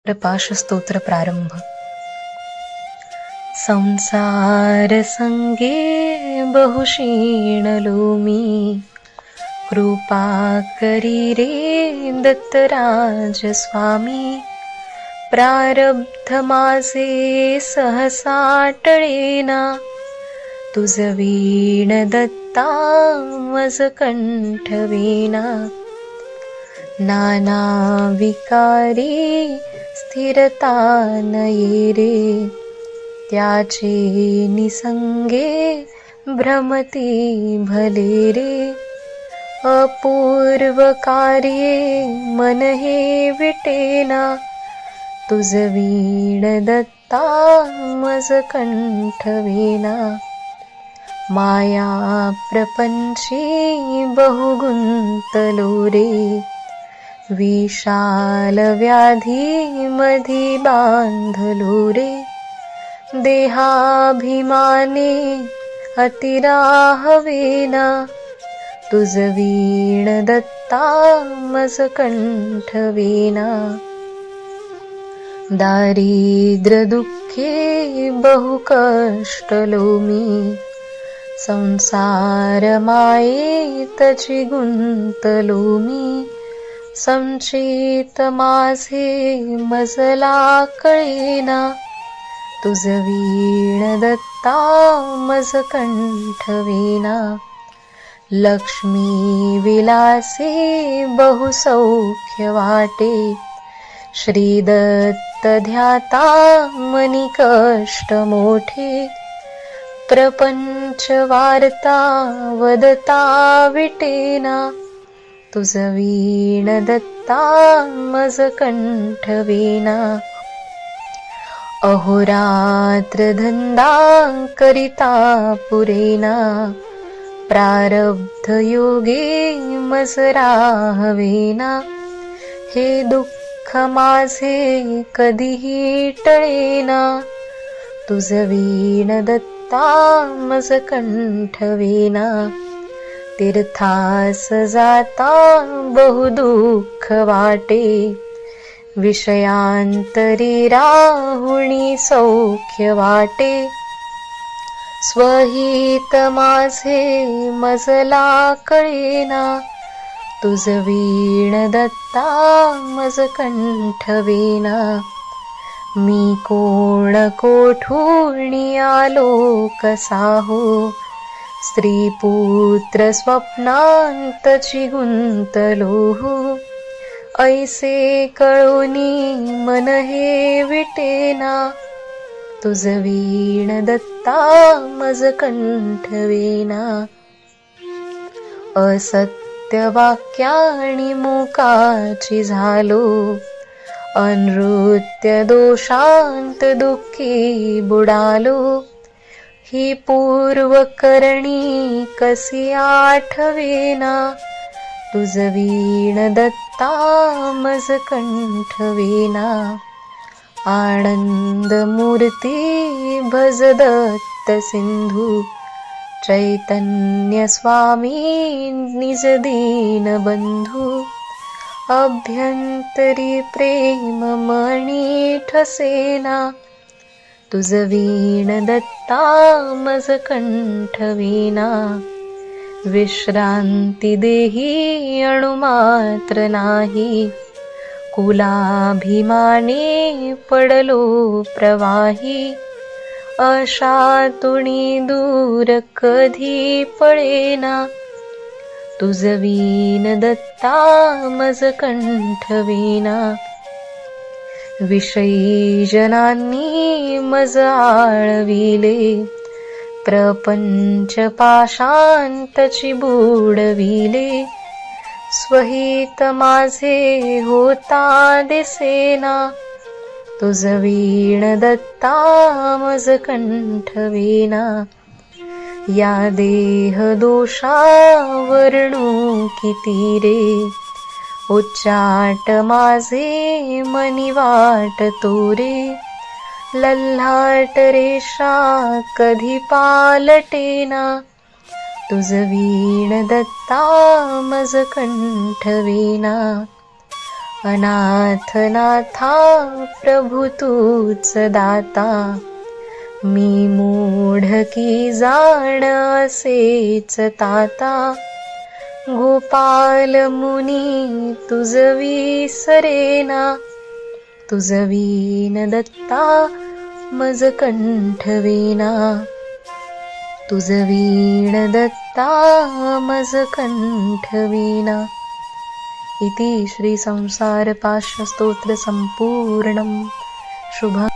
प्रपाश स्तोत्र प्रारंभ. संसार संगे बहुशीणलो मी, कृपा करी रे दत्तराज स्वामी. प्रारब्ध माझे सहसा टळेना, तुझ वीण दत्ता मज कंठवेना. नाना विकारी स्थिरता नये रे, त्याचे निसंगे भ्रमती भले रे. अपूर्व कार्ये मन हे विटेना, तुझ वीण दत्ता मज कंठवेना. माया प्रपंची बहुगुंतलो रे, विशाल व्याधी मधी बांधलो रे. देहाभिमाने अतिराहवेना, तुझ वीण दत्ता मज कंठवेना. दारिद्र्य दुःखे बहु कष्टलो मी, संसार मायेतची गुंतलो मी. संचित माझे मजला कळेना, तुझ वीण दत्ता मज कंठवेना. लक्ष्मी विलासे बहु सौख्य वाटे, श्री दत्त ध्याता मनी कष्ट मोठे. प्रपंच वार्ता वदता विटेना, तुझ वीण दत्ता मज कंठवेना. अहोरात्र धंदा करिता पुरेना, प्रारब्ध योगे मज राहवेना. हे दुःख माझे कधीही टळेना, तुझ वीण दत्ता मज कंठवेना. तीर्थास जाता बहु दुःख वाटे, विषयांतरी राहुणी सौख्य वाटे. स्वहित माझे मजला कळेना, तुझ वीण दत्ता मज कंठवेना. मी कोण कोठूणी आलो कसा हो, स्त्री पुत्र स्वप्नांतची गुंतलो हो. ऐसे कळोनी मन हे विटेना, तुझ वीण दत्ता मज कंठवेना. असत्य वाक्याणी मुकाची झालो, अनृत्य दोषांत दुःखी बुडालो. ही पूर्वकरणी कसी आठवेना, तुझ वीण दत्ता मज कंठवेना. आनंद मूर्ती भज दत्त सिंधू, चैतन्य स्वामी निज दीन बंधू. अभ्यंतरी प्रेम मणी ठसेना, तुझ वीण दत्ता मज कंठवेना. विश्रांती देही अणुमात्र नाही, कुलाभिमाने पडलो प्रवाही. अशातुणी दूर कधी पळेना, तुझ वीण दत्ता मज कंठवेना. विषयी जनांनी मज आळविले, प्रपंच पाशांतची बुडविले. स्वहित माझे होता दिसेना, तुझ वीण दत्ता मज कंठवेना. या देह दोषावरणू किती रे, उच्चाट माझे मनी वाटतो रे. लल्हाट रेषा कधी पालटेना, तुझ वीण दत्ता मज कंठवेना. अनाथनाथा प्रभु तूच दाता, मी मूढ की जाण असेच ताता, गोपाल मुनी तुझ विसरेना, तुझ वीण दत्ता मज कंठवेना, तुझ वीण दत्ता मज कंठवेना. इति श्री संसार पाश स्तोत्र संपूर्णम. शुभ